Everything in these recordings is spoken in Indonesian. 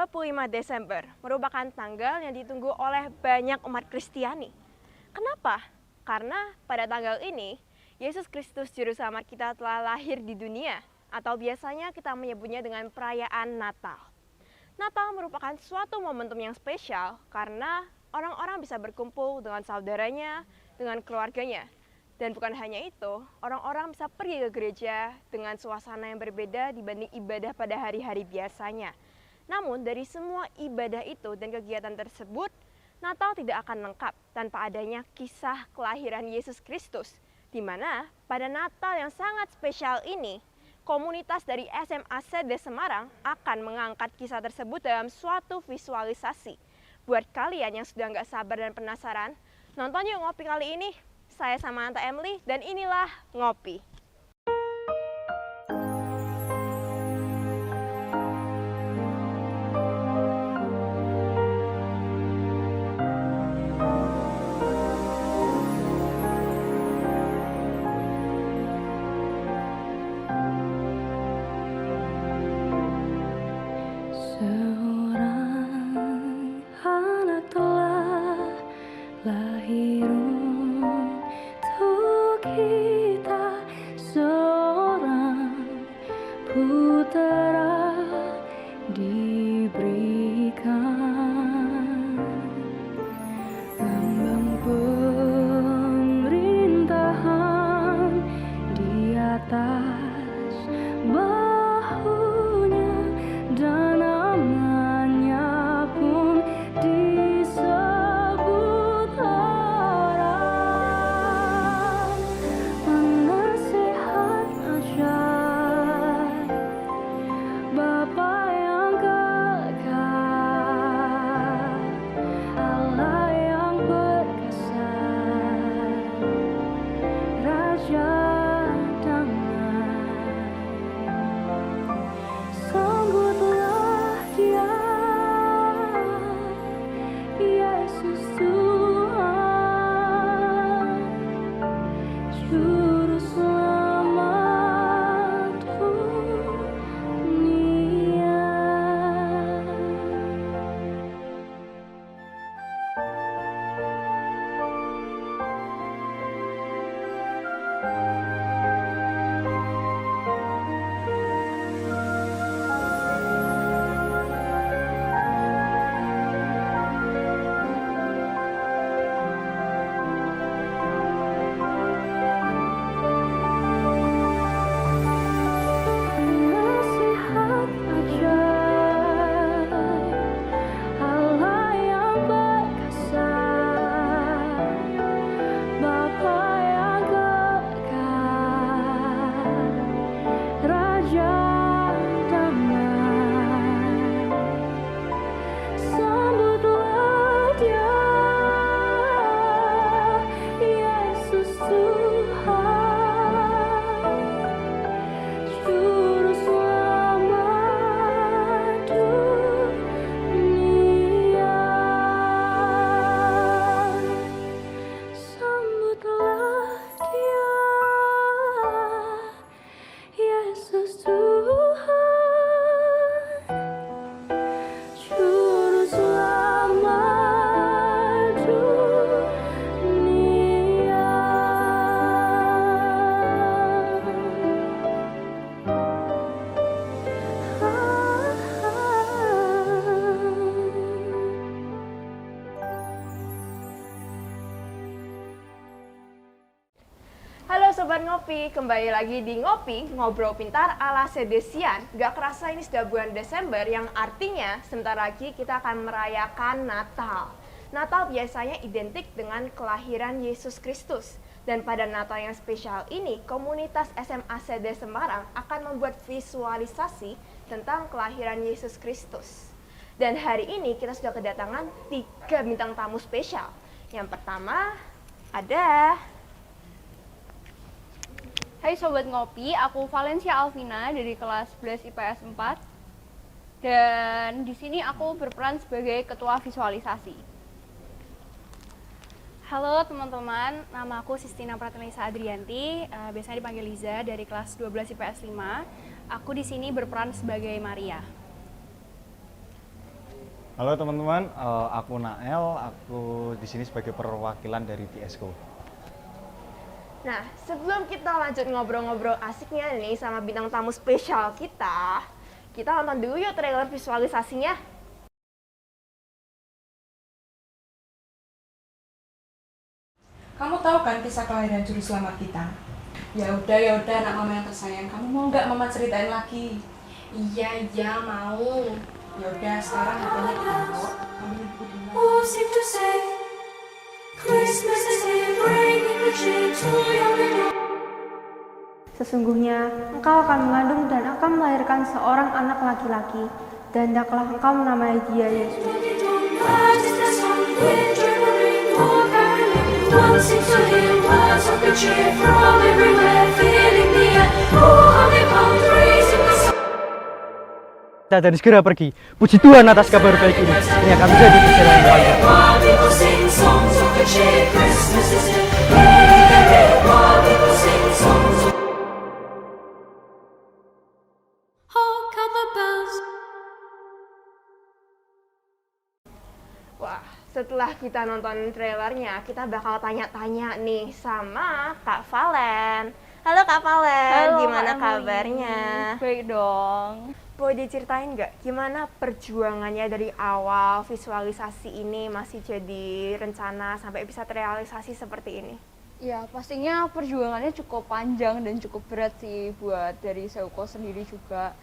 25 Desember merupakan tanggal yang ditunggu oleh banyak umat Kristiani. Kenapa? Karena pada tanggal ini, Yesus Kristus Juru Selamat kita telah lahir di dunia, atau biasanya kita menyebutnya dengan perayaan Natal. Natal merupakan suatu momentum yang spesial karena orang-orang bisa berkumpul dengan saudaranya, dengan keluarganya. Dan bukan hanya itu, orang-orang bisa pergi ke gereja dengan suasana yang berbeda dibanding ibadah pada hari-hari biasanya. Namun dari semua ibadah itu dan kegiatan tersebut, Natal tidak akan lengkap tanpa adanya kisah kelahiran Yesus Kristus, di mana pada Natal yang sangat spesial ini, komunitas dari SMA Sede Semarang akan mengangkat kisah tersebut dalam suatu visualisasi. Buat kalian yang sudah nggak sabar dan penasaran, nonton yuk Ngopi kali ini. Saya Samantha Emily dan inilah Ngopi. Sobat Ngopi, kembali lagi di Ngopi, Ngobrol Pintar ala Sedesian. Gak kerasa ini sudah bulan Desember yang artinya sebentar lagi kita akan merayakan Natal. Natal biasanya identik dengan kelahiran Yesus Kristus. Dan pada Natal yang spesial ini, komunitas SMA Sede Semarang akan membuat visualisasi tentang kelahiran Yesus Kristus. Dan hari ini kita sudah kedatangan 3 bintang tamu spesial. Yang pertama ada... Hai Sobat Ngopi, aku Valencia Alvina dari kelas 11 IPS 4. Dan di sini aku berperan sebagai ketua visualisasi. Halo teman-teman, nama aku Sistina Pratinisa Adrianti, biasanya dipanggil Liza dari kelas 12 IPS 5. Aku di sini berperan sebagai Maria. Halo teman-teman, aku Nael, aku di sini sebagai perwakilan dari TSCO. Nah, sebelum kita lanjut ngobrol-ngobrol asiknya nih sama bintang tamu spesial kita nonton dulu yuk trailer visualisasinya. Kamu tahu kan kisah kelahiran juru selamat kita? Ya udah anak mama yang tersayang. Kamu mau nggak mama ceritain lagi? Iya, mau. Ya udah sekarang HP-nya ditaruh. Kamu ibu dulu. All seem to say Christmas is here, bringing the cheer to young and old. Sesungguhnya engkau akan mengandung dan akan melahirkan seorang anak laki-laki, dan hendaklah engkau menamai dia Yesus. Glad is the song, wind trembling, all caroling. One seems to hear words of good cheer from everywhere, filling the air. Oh, how they come praising the song. Dan segera pergi. Puji Tuhan atas kabar baik ini. Ini akan menjadi perjalanan yang panjang. While people sing songs of good cheer, Christmas is here. Hey, hey, while people sing songs of hark how the bells. Wah, setelah kita nonton trailernya, kita bakal tanya-tanya nih sama Kak Valen. Halo Kak Valen, Halo, gimana Kak Emily. kabarnya? Baik dong. Boleh diceritain nggak gimana perjuangannya dari awal visualisasi ini masih jadi rencana sampai bisa terrealisasi seperti ini? Ya, pastinya perjuangannya cukup panjang dan cukup berat sih buat dari Seuko sendiri juga.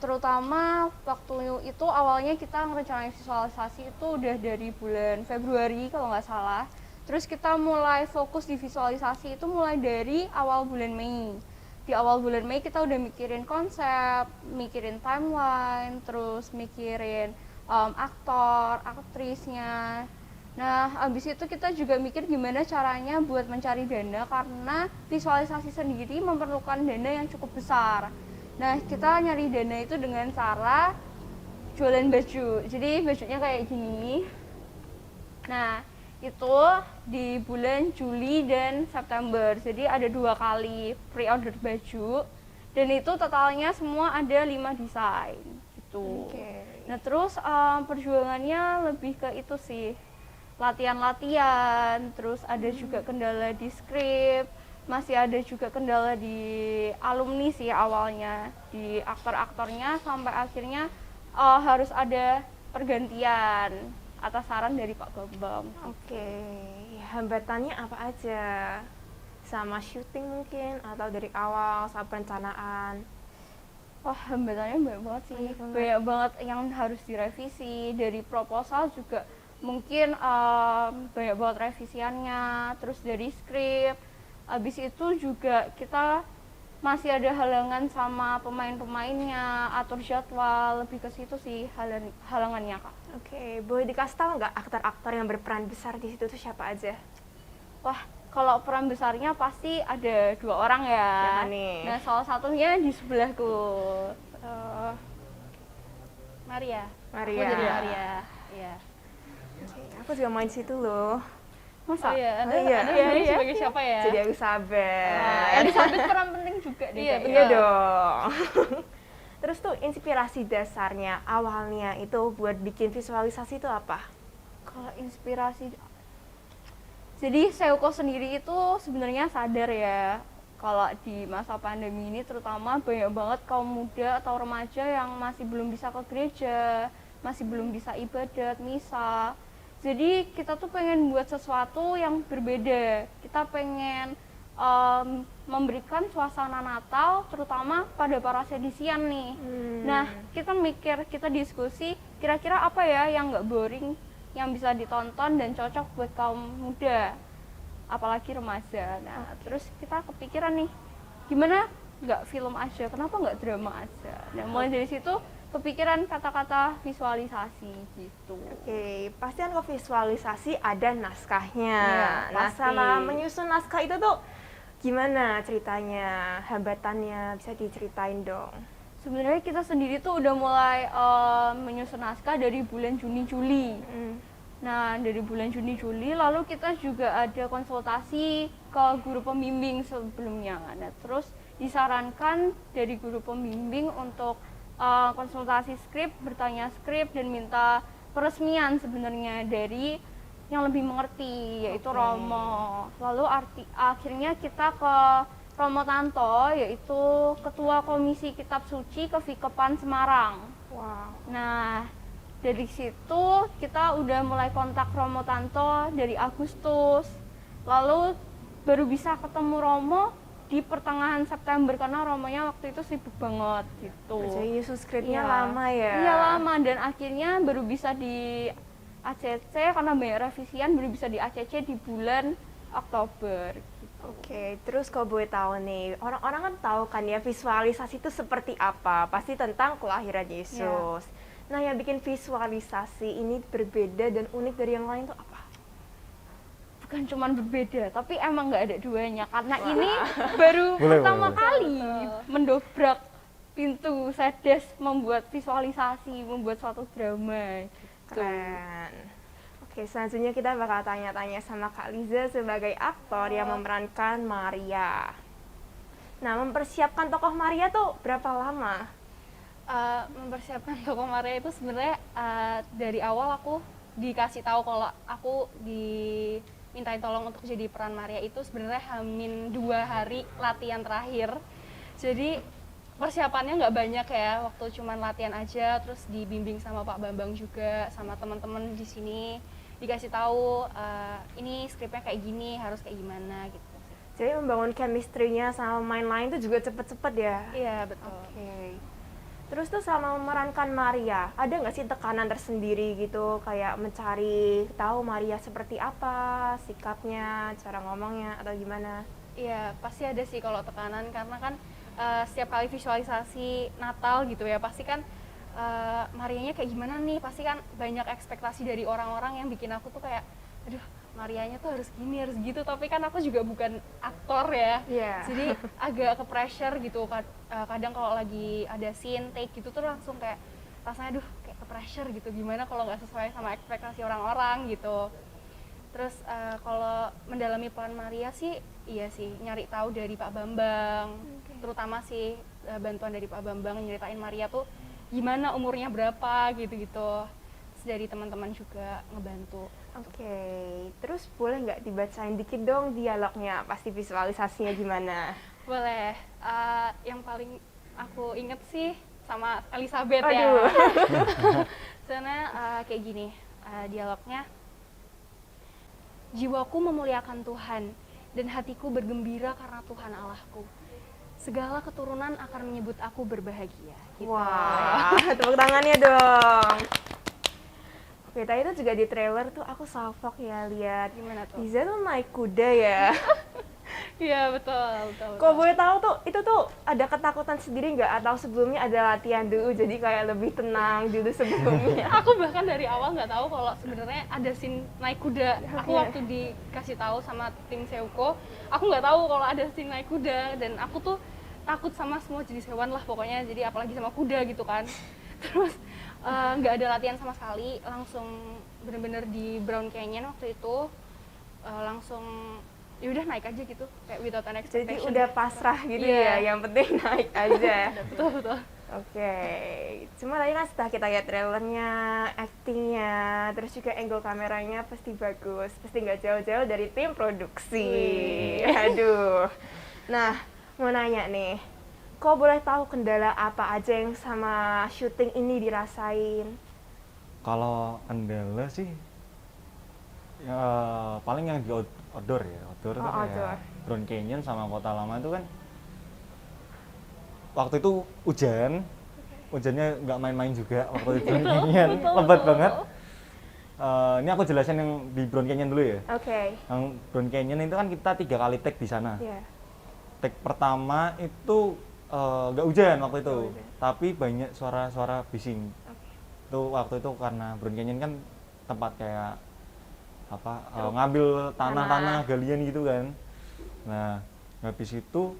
Terutama waktu itu awalnya kita ngerencanain visualisasi itu udah dari bulan Februari kalau nggak salah. Terus kita mulai fokus di visualisasi itu mulai dari awal bulan Mei. Di awal bulan Mei kita udah mikirin konsep, mikirin timeline, terus mikirin aktor, aktrisnya. Nah, abis itu kita juga mikir gimana caranya buat mencari dana karena visualisasi sendiri memerlukan dana yang cukup besar. Nah, kita nyari dana itu dengan cara jualan baju. Jadi bajunya kayak gini. Nah, itu di bulan Juli dan September. Jadi ada 2 kali pre-order baju. Dan itu totalnya semua ada 5 desain gitu. Nah, terus perjuangannya lebih ke itu sih. Latihan-latihan, terus ada juga kendala di skrip, masih ada juga kendala di alumni sih awalnya, di aktor-aktornya sampai akhirnya harus ada pergantian atas saran dari Pak Bambang. Oke, hambatannya apa aja? Sama syuting mungkin atau dari awal sama perencanaan? Wah, hambatannya banyak banget sih. Banyak banget yang harus direvisi. Dari proposal juga mungkin banyak banget revisiannya. Terus dari skrip. Habis itu juga kita masih ada halangan sama pemain-pemainnya, atur jadwal, lebih ke situ sih halangannya, Kak. Oke, boleh dikasih tahu nggak aktor-aktor yang berperan besar di situ tuh siapa aja? Wah, kalau peran besarnya pasti ada 2 orang ya. Siapa nih? Nah, salah satunya di sebelahku. Maria. Maria. Aku jadi Maria. Iya. Oke, aku juga main situ loh. Masa? Oh iya, Anda, Oh iya. Anda Iya, jadi iya. sebagai siapa ya? Jadi Elizabeth. Elizabeth peran penting juga deh. Iya, kayaknya. Iya dong. Terus tuh inspirasi dasarnya awalnya itu buat bikin visualisasi itu apa? Kalau inspirasi, jadi Seuko sendiri itu sebenarnya sadar ya kalau di masa pandemi ini terutama banyak banget kaum muda atau remaja yang masih belum bisa ke gereja, masih belum bisa ibadat, misa. Jadi kita tuh pengen buat sesuatu yang berbeda. Kita pengen memberikan suasana Natal terutama pada para sedisian nih. Nah, kita mikir, kita diskusi kira-kira apa ya yang nggak boring, yang bisa ditonton dan cocok buat kaum muda, apalagi remaja. Nah, terus kita kepikiran nih, gimana nggak film aja, kenapa nggak drama aja. Nah, mulai dari situ kepikiran kata-kata visualisasi gitu. Oke, pasti kan kalau visualisasi ada naskahnya. Iya, Nah, pasti. sama menyusun naskah itu tuh gimana ceritanya, hambatannya, bisa diceritain dong. Sebenarnya kita sendiri tuh udah mulai menyusun naskah dari bulan Juni-Juli. Nah, dari bulan Juni-Juli lalu kita juga ada konsultasi ke guru pembimbing sebelumnya. Nah, terus disarankan dari guru pembimbing untuk konsultasi skrip, bertanya skrip dan minta peresmian sebenarnya dari yang lebih mengerti, yaitu Romo. Lalu akhirnya kita ke Romo Tanto, yaitu Ketua Komisi Kitab Suci Kevikepan Semarang. Wow. Nah, dari situ kita udah mulai kontak Romo Tanto dari Agustus. Lalu baru bisa ketemu Romo di pertengahan September karena Romonya waktu itu sibuk banget gitu. Jadi Yesus Script-nya Iya. lama ya? Iya lama, dan akhirnya baru bisa di ACC karena banyak revisian, baru bisa di ACC di bulan Oktober. Oke, terus kalau boleh tahu nih, orang-orang kan tahu kan ya visualisasi itu seperti apa, pasti tentang kelahiran Yesus. Nah, yang bikin visualisasi ini berbeda dan unik dari yang lain itu apa? Bukan cuman berbeda, tapi emang nggak ada duanya karena ini baru pertama kali mendobrak pintu Sedes membuat visualisasi, membuat suatu drama. Keren. Oke, selanjutnya kita bakal tanya-tanya sama Kak Liza sebagai aktor yang memerankan Maria. Nah, mempersiapkan tokoh Maria tuh berapa lama? Mempersiapkan tokoh Maria itu sebenarnya dari awal aku dikasih tahu kalau aku dimintain tolong untuk jadi peran Maria itu sebenarnya hamin 2 hari latihan terakhir. Jadi persiapannya nggak banyak ya, waktu cuman latihan aja, terus dibimbing sama Pak Bambang juga, sama teman-teman di sini dikasih tahu ini skripnya kayak gini, harus kayak gimana gitu. Jadi membangun chemistry-nya sama main lain tuh juga cepet-cepet ya? Iya betul. Oke. Terus tuh selama memerankan Maria, ada nggak sih tekanan tersendiri gitu, kayak mencari tahu Maria seperti apa, sikapnya, cara ngomongnya, atau gimana? Iya pasti ada sih kalau tekanan, karena kan setiap kali visualisasi Natal gitu ya, pasti kan Marianya kayak gimana nih, pasti kan banyak ekspektasi dari orang-orang yang bikin aku tuh kayak, aduh Marianya tuh harus gini, harus gitu, tapi kan aku juga bukan aktor ya, jadi agak ke pressure gitu. Kadang kalau lagi ada scene, take gitu tuh langsung kayak rasanya aduh kayak ke pressure gitu, gimana kalau nggak sesuai sama ekspektasi orang-orang gitu. Terus kalau mendalami peran Maria sih, iya sih nyari tahu dari Pak Bambang, terutama sih bantuan dari Pak Bambang nyeritain Maria tuh gimana, umurnya berapa gitu-gitu. Terus dari teman-teman juga ngebantu. Oke, terus boleh nggak dibacain dikit dong dialognya, pasti visualisasinya gimana? Boleh. Yang paling aku inget sih sama Elizabeth Aduh. ya. Soalnya kayak gini dialognya. Jiwaku memuliakan Tuhan dan hatiku bergembira karena Tuhan Allahku. Segala keturunan akan menyebut aku berbahagia. Gitu. Wah, tepuk tangannya dong. Oke, tadi itu juga di trailer tuh aku salfok ya lihat. Gimana tuh? Liza tuh naik kuda ya. Iya betul. Kok boleh tahu tuh itu tuh ada ketakutan sendiri nggak, atau sebelumnya ada latihan dulu jadi kayak lebih tenang dulu sebelumnya? Aku bahkan dari awal nggak tahu kalau sebenarnya ada scene naik kuda. Aku waktu dikasih tahu sama tim Seuko, aku nggak tahu kalau ada scene naik kuda, dan aku tuh takut sama semua jenis hewan lah pokoknya, jadi apalagi sama kuda gitu kan. Terus nggak ada latihan sama sekali, langsung bener-bener di Brown Canyon waktu itu, langsung yaudah naik aja gitu, kayak without an expectation. Jadi udah pasrah gitu ya, yang penting naik aja. Betul. Oke, cuma tadi kan setelah kita lihat trailernya, actingnya, terus juga angle kameranya pasti bagus, pasti nggak jauh-jauh dari tim produksi. Aduh. Nah, mau nanya nih, kok boleh tahu kendala apa aja yang sama syuting ini dirasain? Kalau kendala sih, ya, paling yang di outdoor ya, outdoor tuh kayak Brown Canyon sama Kota Lama itu kan waktu itu hujannya nggak main-main juga waktu di Brown Canyon, lebat banget. Ini aku jelasin yang di Brown Canyon dulu ya. Oke. Yang Brown Canyon itu kan kita 3 kali take di sana. Iya. Take pertama itu nggak hujan waktu itu, tapi banyak suara-suara bising. Itu waktu itu karena Brown Canyon kan tempat kayak apa, ngambil tanah-tanah galian gitu kan. Nah, habis itu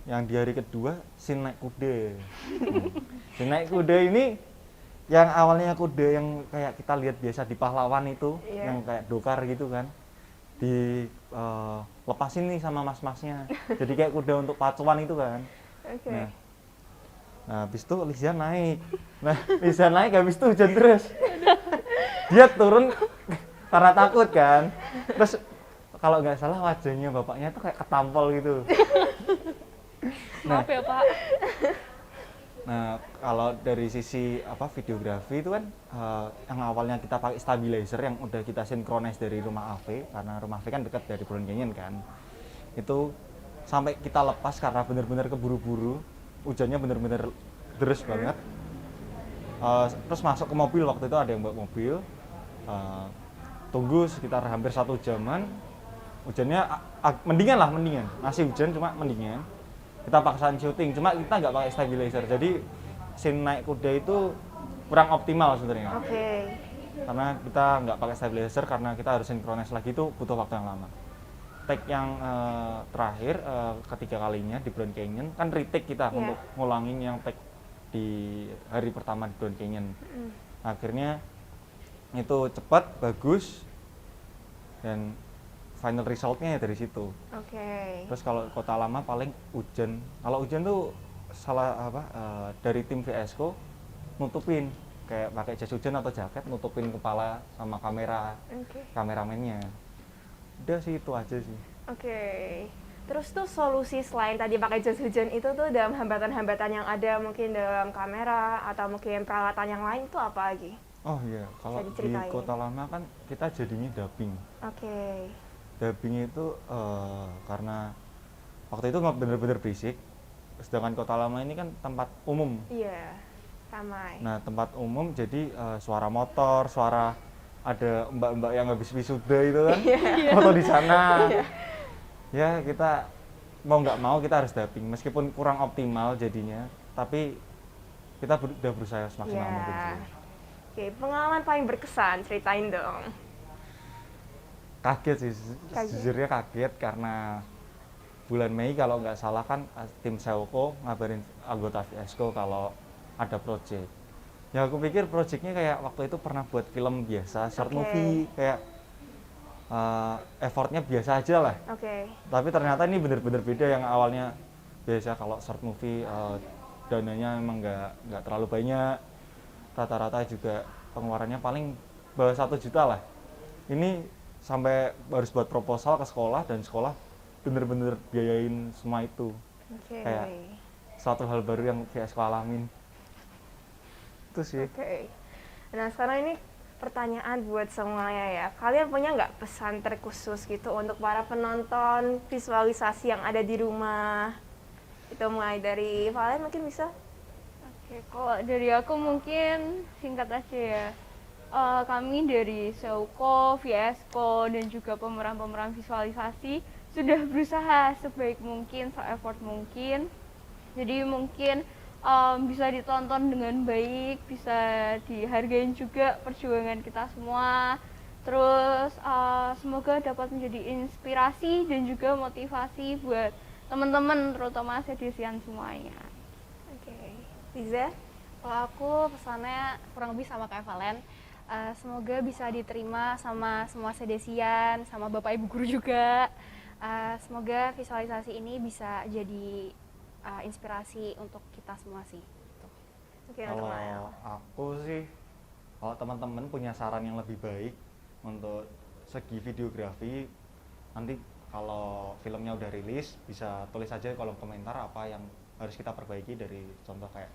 yang di hari kedua scene naik kuda. Scene naik kuda ini yang awalnya kuda yang kayak kita lihat biasa di pahlawan itu, yang kayak dokar gitu kan, di lepasin nih sama mas-masnya, jadi kayak kuda untuk pacuan itu kan. Nah habis itu Liza naik, habis itu hujan terus. Dia turun karena takut kan. Terus kalau nggak salah wajahnya bapaknya tuh kayak ketampol gitu. Maaf ya Pak. Nah, kalau dari sisi videografi itu kan yang awalnya kita pakai stabilizer yang udah kita synchronize dari rumah AV, karena rumah AV kan dekat dari Grand Canyon kan. Itu sampai kita lepas karena benar-benar keburu-buru, hujannya benar-benar deras banget. Terus masuk ke mobil, waktu itu ada yang bawa mobil. Tunggu sekitar hampir 1 jaman. Hujannya mendingan, masih hujan cuma mendingan. Kita paksain syuting, cuma kita nggak pakai stabilizer, jadi scene naik kuda itu kurang optimal sebenarnya. Oke. Karena kita nggak pakai stabilizer, karena kita harus synchronize lagi, itu butuh waktu yang lama. Take yang terakhir ketiga kalinya di Grand Canyon kan retake kita untuk ngulangin yang take di hari pertama di Grand Canyon. Akhirnya itu cepat, bagus, dan final resultnya ya dari situ. Oke. Terus kalau Kota Lama paling hujan. Kalau hujan tuh dari tim VSCO nutupin kayak pakai jas hujan atau jaket, nutupin kepala sama kameramennya. Udah sih, itu aja sih. Oke. Terus tuh solusi selain tadi pakai jas hujan itu tuh dalam hambatan-hambatan yang ada mungkin dalam kamera atau mungkin peralatan yang lain itu apa lagi? Oh iya, kalau di Kota Lama kan kita jadinya dubbing. Oke. Dubbing itu karena waktu itu bener-bener berisik, sedangkan Kota Lama ini kan tempat umum. Iya, ramai. Nah, tempat umum jadi suara motor, suara ada mbak-mbak yang habis wisuda itu kan, foto di sana. Ya, kita mau nggak mau kita harus dubbing, meskipun kurang optimal jadinya, tapi kita udah berusaha semaksimal mungkin sih. Oke, pengalaman paling berkesan, ceritain dong. Kaget sih, sejujurnya kaget karena bulan Mei kalau nggak salah kan tim Sewko ngabarin anggota VSCO kalau ada project. Ya aku pikir projectnya kayak waktu itu pernah buat film biasa, short movie, kayak effortnya biasa aja lah. Tapi ternyata ini bener-bener beda, yang awalnya biasa kalau short movie dananya emang nggak terlalu banyak, rata-rata juga pengeluarannya paling bawah 1 juta lah. Ini sampai harus buat proposal ke sekolah, dan sekolah bener-bener biayain semua itu. Kayak suatu hal baru yang VSCO alamin. Itu sih. Nah, sekarang ini pertanyaan buat semuanya ya. Kalian punya nggak pesan terkhusus gitu untuk para penonton visualisasi yang ada di rumah? Itu mulai dari Valen mungkin bisa? Oke, kalau dari aku mungkin singkat aja ya. Kami dari Sewko, VSCO, dan juga pemeran-pemeran visualisasi sudah berusaha sebaik mungkin, se-effort mungkin. Jadi mungkin bisa ditonton dengan baik, bisa dihargain juga perjuangan kita semua. Terus semoga dapat menjadi inspirasi dan juga motivasi buat teman-teman, terutama sedesian semuanya. Liza? Kalau aku pesannya kurang lebih sama kayak Valen. Semoga bisa diterima sama semua sedesian, sama Bapak Ibu Guru juga. Semoga visualisasi ini bisa jadi inspirasi untuk kita semua sih. Kalau aku sih, kalau teman-teman punya saran yang lebih baik untuk segi videografi, nanti kalau filmnya udah rilis bisa tulis aja di kolom komentar apa yang harus kita perbaiki, dari contoh kayak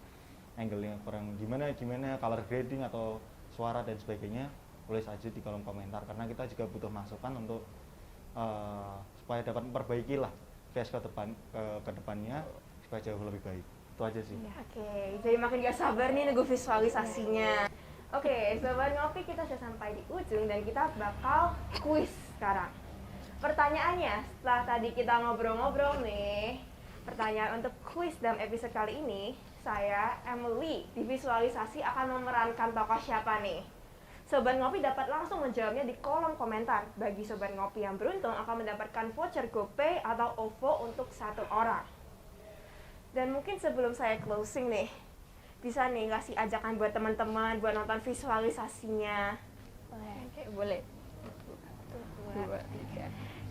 angle-nya kurang gimana, color grading atau suara dan sebagainya, tulis aja di kolom komentar, karena kita juga butuh masukan untuk supaya dapat memperbaiki lah VSCO ke depannya supaya jauh lebih baik. Itu aja sih. Jadi makin gak sabar nih nunggu visualisasinya. Sobat Ngopi, kita sudah sampai di ujung dan kita bakal kuis sekarang. Pertanyaannya, setelah tadi kita ngobrol-ngobrol nih, pertanyaan untuk kuis dalam episode kali ini, saya, Emily, di visualisasi akan memerankan tokoh siapa nih? Sobat Ngopi dapat langsung menjawabnya di kolom komentar. Bagi Sobat Ngopi yang beruntung akan mendapatkan voucher GoPay atau OVO untuk 1 orang. Dan mungkin sebelum saya closing nih, bisa nih ngasih ajakan buat teman-teman buat nonton visualisasinya. Boleh.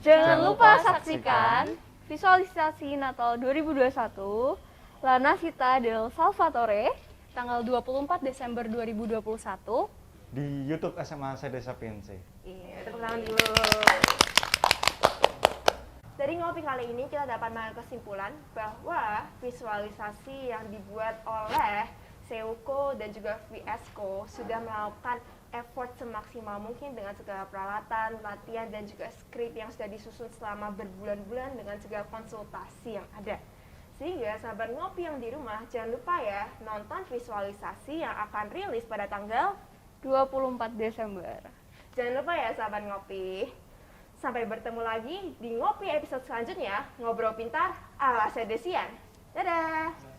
Jangan lupa saksikan visualisasi Natal 2021 La Nascita del Salvatore tanggal 24 Desember 2021 di YouTube SMA Sede Sapiense. Iya, tepuk tangan dulu. Dari ngopi kali ini kita dapat mengambil kesimpulan bahwa visualisasi yang dibuat oleh Seuko dan juga VSCO sudah melakukan effort semaksimal mungkin dengan segala peralatan, latihan, dan juga skrip yang sudah disusun selama berbulan-bulan dengan segala konsultasi yang ada. Sehingga sahabat ngopi yang di rumah jangan lupa ya nonton visualisasi yang akan rilis pada tanggal 24 Desember. Jangan lupa ya sahabat ngopi. Sampai bertemu lagi di ngopi episode selanjutnya, ngobrol pintar ala Sedesian. Dadah!